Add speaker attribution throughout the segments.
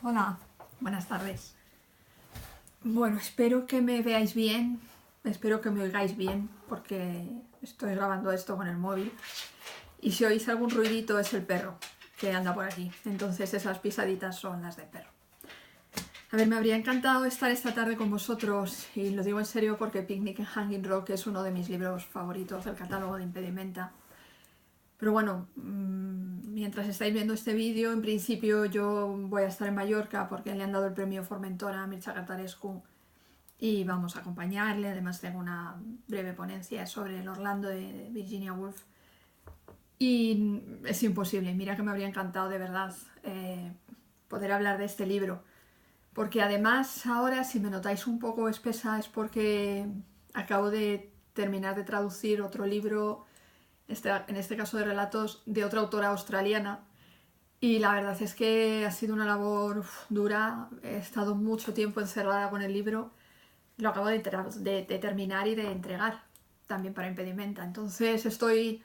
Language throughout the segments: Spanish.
Speaker 1: Hola, buenas tardes. Bueno, espero que me veáis bien, espero que me oigáis bien, porque estoy grabando esto con el móvil. Y si oís algún ruidito es el perro que anda por aquí. Entonces esas pisaditas son las del perro. A ver, me habría encantado estar esta tarde con vosotros, y lo digo en serio porque Picnic en Hanging Rock es uno de mis libros favoritos del catálogo de Impedimenta. Pero bueno, mientras estáis viendo este vídeo, en principio yo voy a estar en Mallorca porque le han dado el premio Formentora a Mircea Cărtărescu y vamos a acompañarle. Además tengo una breve ponencia sobre el Orlando de Virginia Woolf y es imposible. Mira que me habría encantado de verdad poder hablar de este libro, porque además ahora, si me notáis un poco espesa, es porque acabo de terminar de traducir otro libro, en este caso de relatos de otra autora australiana, y la verdad es que ha sido una labor dura. He estado mucho tiempo encerrada con el libro, lo acabo de terminar y de entregar también para Impedimenta, entonces estoy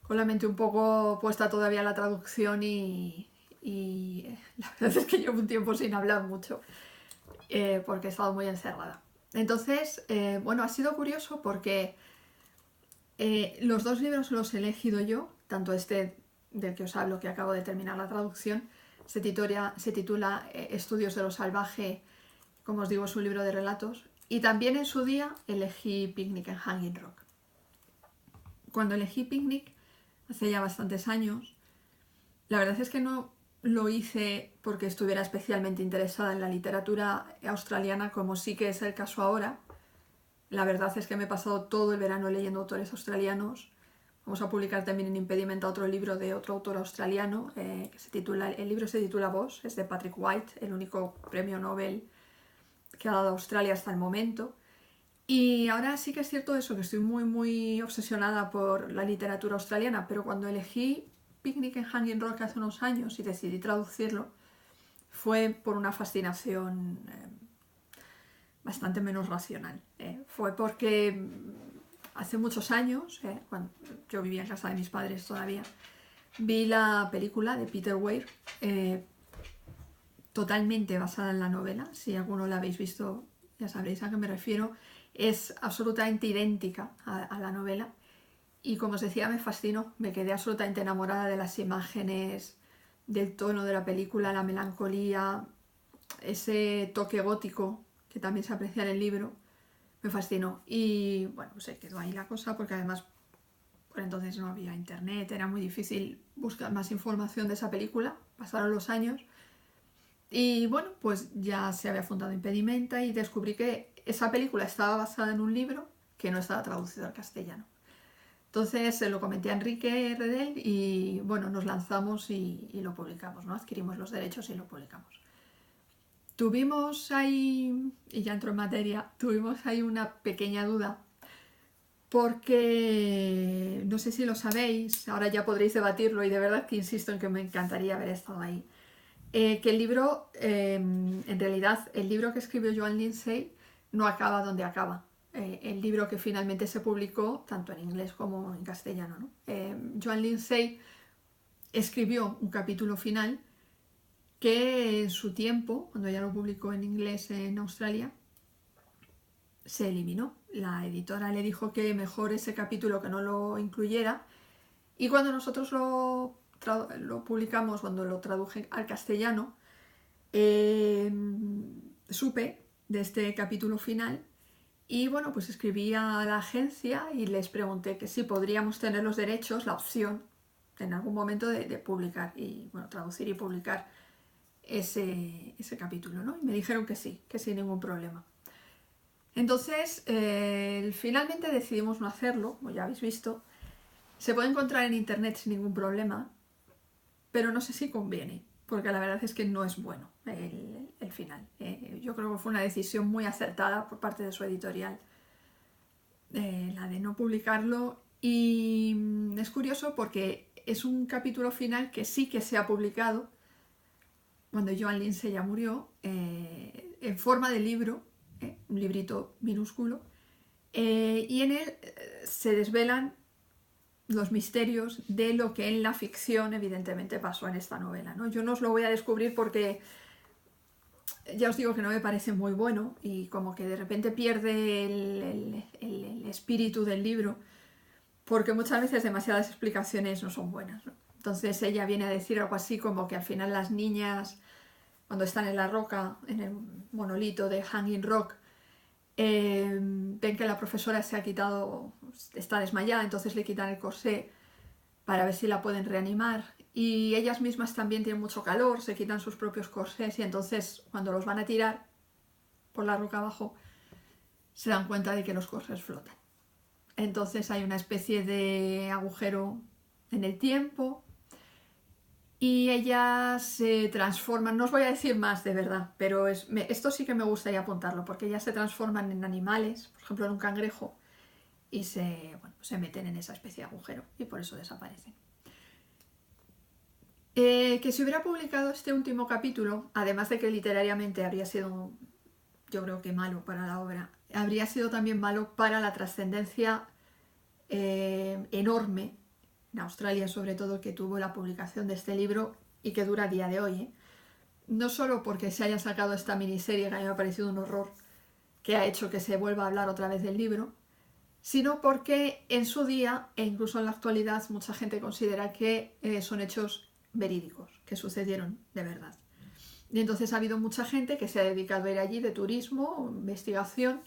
Speaker 1: con la mente un poco puesta todavía en la traducción y la verdad es que llevo un tiempo sin hablar mucho porque he estado muy encerrada. Entonces, bueno, ha sido curioso porque los dos libros los he elegido yo, tanto este del que os hablo, que acabo de terminar la traducción, se titula Estudios de lo salvaje, como os digo, es un libro de relatos, y también en su día elegí Picnic en Hanging Rock. Cuando elegí Picnic, hace ya bastantes años, la verdad es que no lo hice porque estuviera especialmente interesada en la literatura australiana, como sí que es el caso ahora. La verdad es que me he pasado todo el verano leyendo autores australianos. Vamos a publicar también en Impedimenta otro libro de otro autor australiano, el libro se titula Boss, es de Patrick White, el único premio Nobel que ha dado Australia hasta el momento. Y ahora sí que es cierto eso, que estoy muy obsesionada por la literatura australiana, pero cuando elegí Picnic en Hanging Rock hace unos años y decidí traducirlo, fue por una fascinación bastante menos racional. Fue porque hace muchos años, cuando yo vivía en casa de mis padres todavía, vi la película de Peter Weir, totalmente basada en la novela. Si alguno la habéis visto ya sabréis a qué me refiero. Es absolutamente idéntica a la novela y, como os decía, me fascinó. Me quedé absolutamente enamorada de las imágenes, del tono de la película, la melancolía, ese toque gótico que también se aprecia en el libro. Me fascinó y bueno, se quedó ahí la cosa, porque además por entonces no había internet, era muy difícil buscar más información de esa película. Pasaron los años y bueno, pues ya se había fundado Impedimenta y descubrí que esa película estaba basada en un libro que no estaba traducido al castellano. Entonces se lo comenté a Enrique Redel y bueno, nos lanzamos y lo publicamos, ¿no? Adquirimos los derechos y lo publicamos. Tuvimos ahí, y ya entro en materia, tuvimos ahí una pequeña duda, porque no sé si lo sabéis, ahora ya podréis debatirlo y de verdad que insisto en que me encantaría haber estado ahí. Que el libro, en realidad, el libro que escribió Joan Lindsay no acaba donde acaba. El libro que finalmente se publicó, tanto en inglés como en castellano, ¿no? Joan Lindsay escribió un capítulo final que en su tiempo, cuando ya lo publicó en inglés en Australia, se eliminó. La editora le dijo que mejor ese capítulo que no lo incluyera, y cuando nosotros lo publicamos, cuando lo traduje al castellano, supe de este capítulo final y bueno, pues escribí a la agencia y les pregunté que si podríamos tener los derechos, la opción en algún momento de publicar y bueno, traducir y publicar ese capítulo, ¿no? Y me dijeron que sí, que sin ningún problema. Entonces, finalmente decidimos no hacerlo, como ya habéis visto. Se puede encontrar en internet sin ningún problema, pero no sé si conviene, porque la verdad es que no es bueno el final. Yo creo que fue una decisión muy acertada por parte de su editorial, la de no publicarlo, y es curioso porque es un capítulo final que sí que se ha publicado cuando Joan Lindsay ya murió, en forma de libro, un librito minúsculo, y en él se desvelan los misterios de lo que en la ficción evidentemente pasó en esta novela, ¿no? Yo no os lo voy a descubrir porque ya os digo que no me parece muy bueno y como que de repente pierde el espíritu del libro, porque muchas veces demasiadas explicaciones no son buenas, ¿no? Entonces ella viene a decir algo así como que al final las niñas, cuando están en la roca, en el monolito de Hanging Rock, ven que la profesora se ha quitado, está desmayada, entonces le quitan el corsé para ver si la pueden reanimar. Y ellas mismas también tienen mucho calor, se quitan sus propios corsés y entonces cuando los van a tirar por la roca abajo se dan cuenta de que los corsés flotan. Entonces hay una especie de agujero en el tiempo y ellas se transforman, no os voy a decir más de verdad, pero esto sí que me gustaría apuntarlo, porque ellas se transforman en animales, por ejemplo en un cangrejo, y se meten en esa especie de agujero y por eso desaparecen. Que se hubiera publicado este último capítulo, además de que literariamente habría sido, yo creo que malo para la obra, habría sido también malo para la trascendencia enorme, en Australia sobre todo, que tuvo la publicación de este libro y que dura a día de hoy, ¿eh? No solo porque se haya sacado esta miniserie, que a mí me ha parecido un horror, que ha hecho que se vuelva a hablar otra vez del libro, sino porque en su día, e incluso en la actualidad, mucha gente considera que son hechos verídicos, que sucedieron de verdad. Y entonces ha habido mucha gente que se ha dedicado a ir allí de turismo, investigación,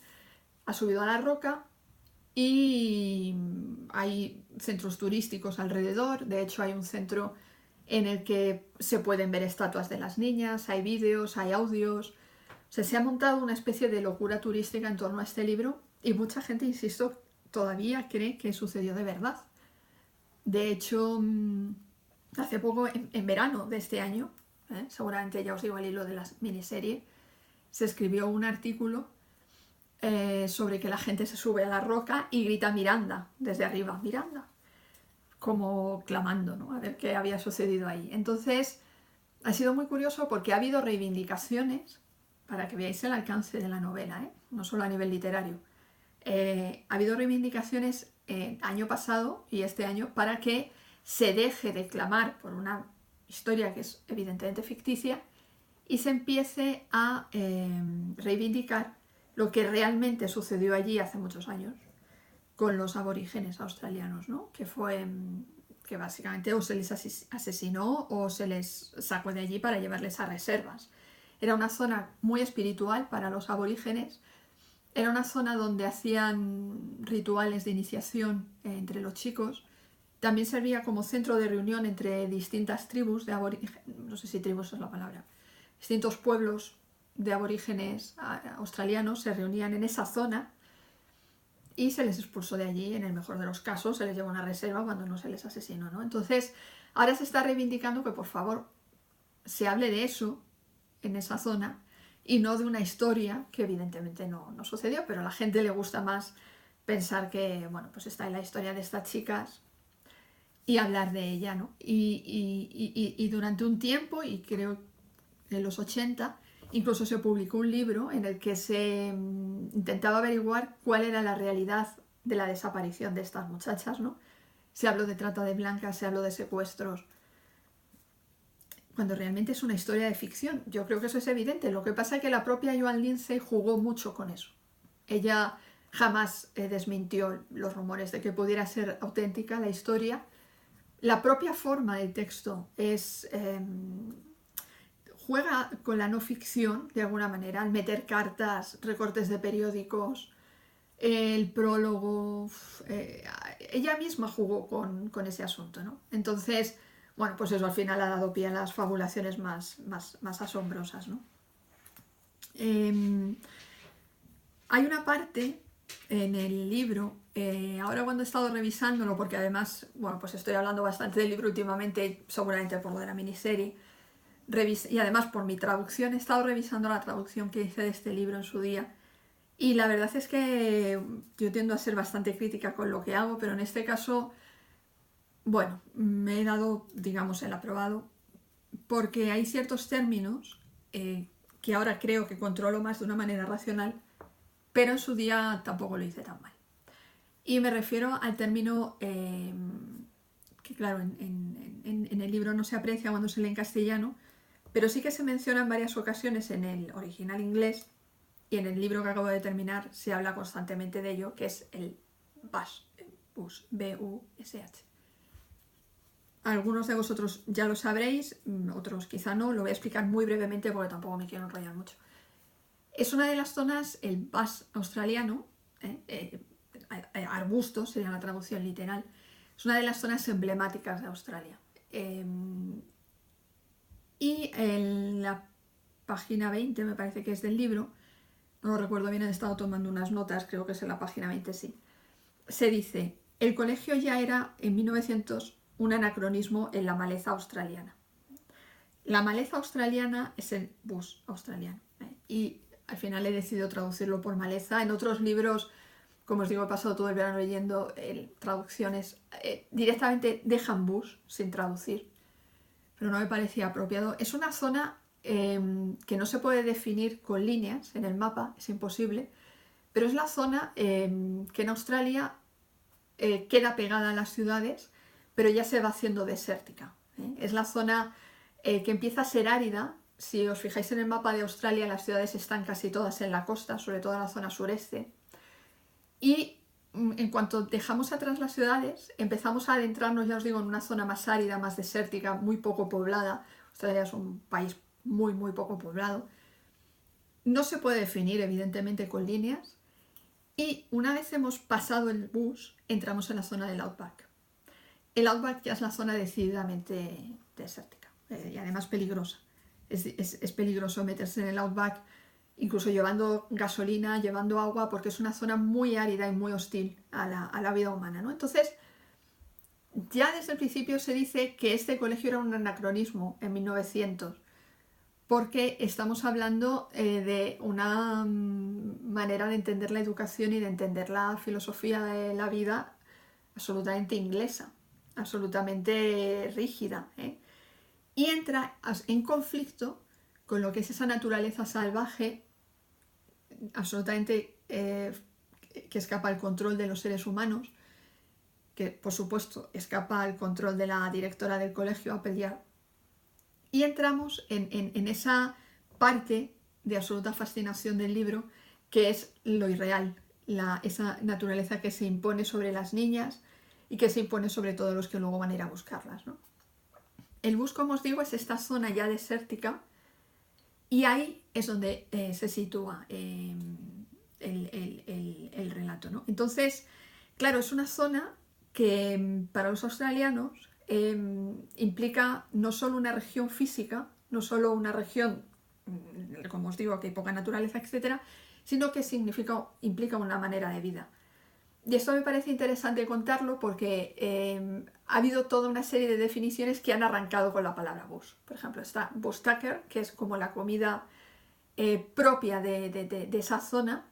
Speaker 1: ha subido a la roca y hay centros turísticos alrededor. De hecho hay un centro en el que se pueden ver estatuas de las niñas, hay vídeos, hay audios. O sea, se ha montado una especie de locura turística en torno a este libro y mucha gente, insisto, todavía cree que sucedió de verdad. De hecho, hace poco, en verano de este año, seguramente ya os digo el hilo de la miniserie, se escribió un artículo sobre que la gente se sube a la roca y grita Miranda desde arriba, Miranda, como clamando, ¿no? A ver qué había sucedido ahí. Entonces, ha sido muy curioso porque ha habido reivindicaciones, para que veáis el alcance de la novela, no solo a nivel literario. Ha habido reivindicaciones año pasado y este año para que se deje de clamar por una historia que es evidentemente ficticia y se empiece a reivindicar lo que realmente sucedió allí hace muchos años con los aborígenes australianos, ¿no? Que fue que básicamente o se les asesinó o se les sacó de allí para llevarles a reservas. Era una zona muy espiritual para los aborígenes. Era una zona donde hacían rituales de iniciación entre los chicos. También servía como centro de reunión entre distintas tribus de aborígenes, no sé si tribus es la palabra, distintos pueblos de aborígenes australianos se reunían en esa zona y se les expulsó de allí, en el mejor de los casos, se les llevó a una reserva cuando no se les asesinó, ¿no? Entonces, ahora se está reivindicando que por favor se hable de eso en esa zona y no de una historia que evidentemente no sucedió, pero a la gente le gusta más pensar que, bueno, pues está en la historia de estas chicas y hablar de ella, ¿no? Y durante un tiempo, y creo que en los 80, incluso se publicó un libro en el que se intentaba averiguar cuál era la realidad de la desaparición de estas muchachas, ¿no? Se habló de trata de blancas, se habló de secuestros, cuando realmente es una historia de ficción. Yo creo que eso es evidente. Lo que pasa es que la propia Joan Lindsay jugó mucho con eso. Ella jamás desmintió los rumores de que pudiera ser auténtica la historia. La propia forma del texto juega con la no ficción de alguna manera, al meter cartas, recortes de periódicos, el prólogo. Ella misma jugó con ese asunto, ¿no? Entonces, bueno, pues eso al final ha dado pie a las fabulaciones más asombrosas, ¿no? Hay una parte en el libro, ahora cuando he estado revisándolo, porque además, bueno, pues estoy hablando bastante del libro últimamente, seguramente por lo de la miniserie, y además por mi traducción, he estado revisando la traducción que hice de este libro en su día, y la verdad es que yo tiendo a ser bastante crítica con lo que hago, pero en este caso, bueno, me he dado, digamos, el aprobado, porque hay ciertos términos que ahora creo que controlo más de una manera racional, pero en su día tampoco lo hice tan mal. Y me refiero al término que, claro, en el libro no se aprecia cuando se lee en castellano, pero sí que se menciona en varias ocasiones en el original inglés, y en el libro que acabo de terminar se habla constantemente de ello, que es el BUSH, B-U-S-H. Algunos de vosotros ya lo sabréis, otros quizá no, lo voy a explicar muy brevemente porque tampoco me quiero enrollar mucho. Es una de las zonas, el BUSH australiano, arbusto sería la traducción literal, es una de las zonas emblemáticas de Australia. Y en la página 20, me parece que es del libro, no lo recuerdo bien, he estado tomando unas notas, creo que es en la página 20, sí. Se dice, el colegio ya era en 1900 un anacronismo en la maleza australiana. La maleza australiana es el bush australiano. Y al final he decidido traducirlo por maleza. En otros libros, como os digo, he pasado todo el verano leyendo traducciones. Directamente dejan bush sin traducir, pero no me parecía apropiado. Es una zona que no se puede definir con líneas en el mapa, es imposible, pero es la zona que en Australia queda pegada a las ciudades, pero ya se va haciendo desértica. Es la zona que empieza a ser árida. Si os fijáis en el mapa de Australia, las ciudades están casi todas en la costa, sobre todo en la zona sureste. Y en cuanto dejamos atrás las ciudades, empezamos a adentrarnos, ya os digo, en una zona más árida, más desértica, muy poco poblada. Australia es un país muy, muy poco poblado. No se puede definir, evidentemente, con líneas. Y una vez hemos pasado el bush, entramos en la zona del outback. El outback ya es la zona decididamente desértica y además peligrosa. Es peligroso meterse en el outback, incluso llevando gasolina, llevando agua, porque es una zona muy árida y muy hostil a la vida humana, ¿no? Entonces, ya desde el principio se dice que este colegio era un anacronismo en 1900, porque estamos hablando de una manera de entender la educación y de entender la filosofía de la vida absolutamente inglesa, absolutamente rígida, y entra en conflicto con lo que es esa naturaleza salvaje absolutamente que escapa al control de los seres humanos, que por supuesto escapa al control de la directora del colegio, Apple Yard. Y entramos en esa parte de absoluta fascinación del libro, que es lo irreal, esa naturaleza que se impone sobre las niñas y que se impone sobre todos los que luego van a ir a buscarlas, ¿no? El bush, como os digo, es esta zona ya desértica, y ahí es donde se sitúa el relato, ¿no? Entonces, claro, es una zona que para los australianos implica no solo una región física, no solo una región, como os digo, que hay poca naturaleza, etcétera, sino que implica una manera de vida. Y esto me parece interesante contarlo porque ha habido toda una serie de definiciones que han arrancado con la palabra bush. Por ejemplo, está bush tucker, que es como la comida propia de esa zona.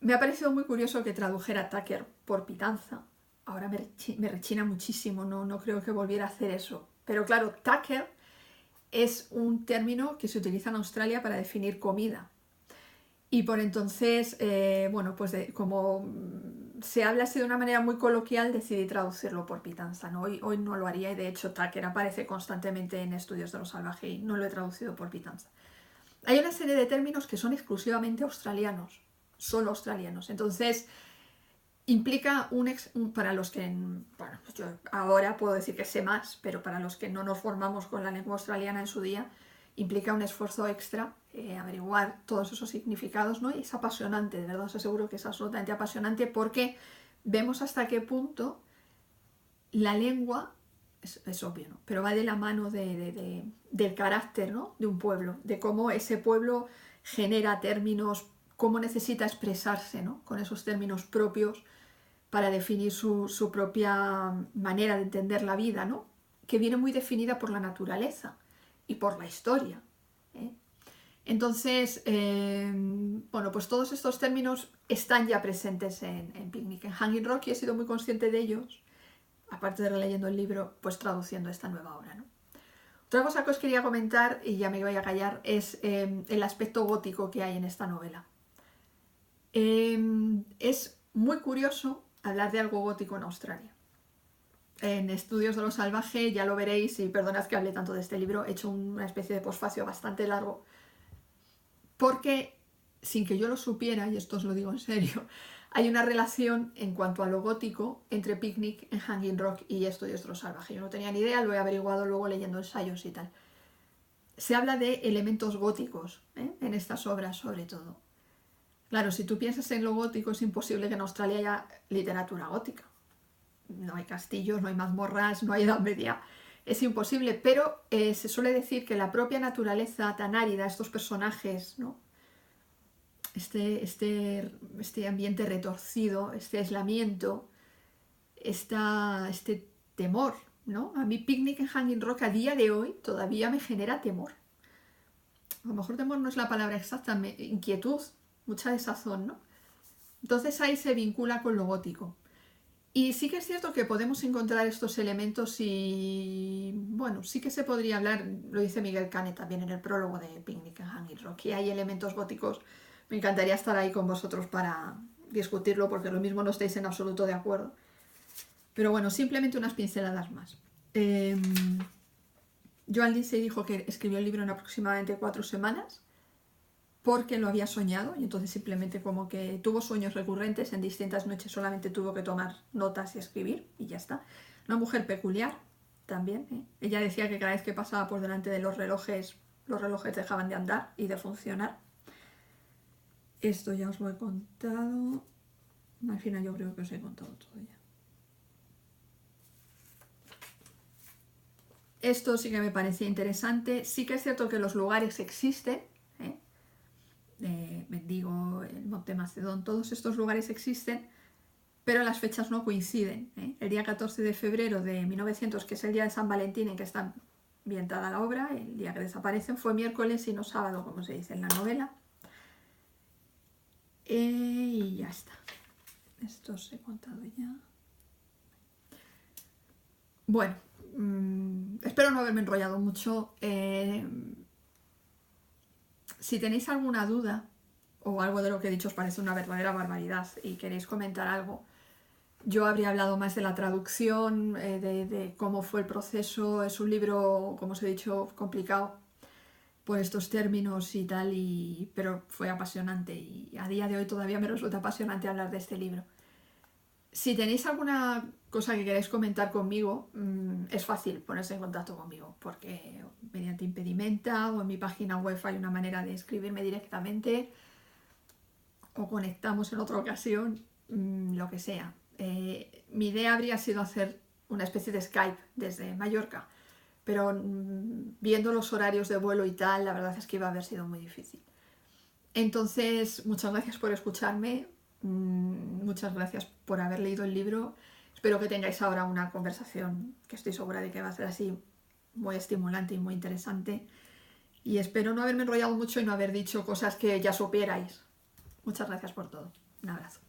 Speaker 1: Me ha parecido muy curioso que tradujera tucker por pitanza. Ahora me rechina muchísimo, no creo que volviera a hacer eso. Pero claro, tucker es un término que se utiliza en Australia para definir comida. Y por entonces, bueno, pues como se habla así de una manera muy coloquial, decidí traducirlo por pitanza, ¿no? Hoy no lo haría, y de hecho tucker aparece constantemente en Estudios de lo Salvaje y no lo he traducido por pitanza. Hay una serie de términos que son exclusivamente australianos, solo australianos. Entonces, implica para los que, bueno, pues yo ahora puedo decir que sé más, pero para los que no nos formamos con la lengua australiana en su día, implica un esfuerzo extra averiguar todos esos significados, ¿no? Y es apasionante, de verdad os aseguro que es absolutamente apasionante, porque vemos hasta qué punto la lengua, es obvio, ¿no? Pero va de la mano del carácter, ¿no? De un pueblo, de cómo ese pueblo genera términos, cómo necesita expresarse, ¿no? Con esos términos propios para definir su propia manera de entender la vida, ¿no? Que viene muy definida por la naturaleza y por la historia. Entonces, bueno, pues todos estos términos están ya presentes en Picnic en Hanging Rock, y he sido muy consciente de ellos, aparte de releyendo el libro, pues traduciendo esta nueva obra, ¿no? Otra cosa que os quería comentar, y ya me voy a callar, es el aspecto gótico que hay en esta novela. Es muy curioso hablar de algo gótico en Australia. en Estudios de lo Salvaje, ya lo veréis, y perdonad que hable tanto de este libro, he hecho una especie de posfacio bastante largo, porque sin que yo lo supiera, y esto os lo digo en serio, hay una relación en cuanto a lo gótico entre Picnic en Hanging Rock y Estudios de lo Salvaje. Yo no tenía ni idea, lo he averiguado luego leyendo ensayos y tal. Se habla de elementos góticos, en estas obras sobre todo. Claro, si tú piensas en lo gótico, es imposible que en Australia haya literatura gótica. No hay castillos, no hay mazmorras, no hay Edad Media. Es imposible, pero se suele decir que la propia naturaleza tan árida, estos personajes, ¿no? Este ambiente retorcido, este aislamiento, este temor, ¿no? A mí Picnic en Hanging Rock a día de hoy todavía me genera temor. A lo mejor temor no es la palabra exacta, inquietud, mucha desazón, ¿no? Entonces ahí se vincula con lo gótico. Y sí que es cierto que podemos encontrar estos elementos y, bueno, sí que se podría hablar, lo dice Miguel Canet también en el prólogo de Picnic en Hanging Rock, y hay elementos góticos. Me encantaría estar ahí con vosotros para discutirlo, porque lo mismo no estáis en absoluto de acuerdo. Pero bueno, simplemente unas pinceladas más. Joan Lindsay dijo que escribió el libro en aproximadamente 4 semanas, porque lo había soñado, y entonces simplemente como que tuvo sueños recurrentes, en distintas noches solamente tuvo que tomar notas y escribir, y ya está. Una mujer peculiar también, ¿eh? Ella decía que cada vez que pasaba por delante de los relojes dejaban de andar y de funcionar. Esto ya os lo he contado. Al final yo creo que os he contado todo ya. Esto sí que me parecía interesante. Sí que es cierto que los lugares existen, ¿eh? Mendigo, el Monte Macedón, todos estos lugares existen, pero las fechas no coinciden, ¿eh? El día 14 de febrero de 1900, que es el día de San Valentín en que está ambientada la obra, el día que desaparecen, fue miércoles y no sábado, como se dice en la novela. Y ya está. Esto os he contado ya. Bueno, espero no haberme enrollado mucho. Si tenéis alguna duda o algo de lo que he dicho os parece una verdadera barbaridad y queréis comentar algo, yo habría hablado más de la traducción, de cómo fue el proceso. Es un libro, como os he dicho, complicado por estos términos y tal, pero fue apasionante, y a día de hoy todavía me resulta apasionante hablar de este libro. Si tenéis alguna cosa que queráis comentar conmigo, es fácil ponerse en contacto conmigo, porque mediante Impedimenta o en mi página web hay una manera de escribirme directamente, o conectamos en otra ocasión, lo que sea. Mi idea habría sido hacer una especie de Skype desde Mallorca, pero viendo los horarios de vuelo y tal, la verdad es que iba a haber sido muy difícil. Entonces, muchas gracias por escucharme, muchas gracias por haber leído el libro. Espero que tengáis ahora una conversación que estoy segura de que va a ser así muy estimulante y muy interesante. Y espero no haberme enrollado mucho y no haber dicho cosas que ya supierais. Muchas gracias por todo. Un abrazo.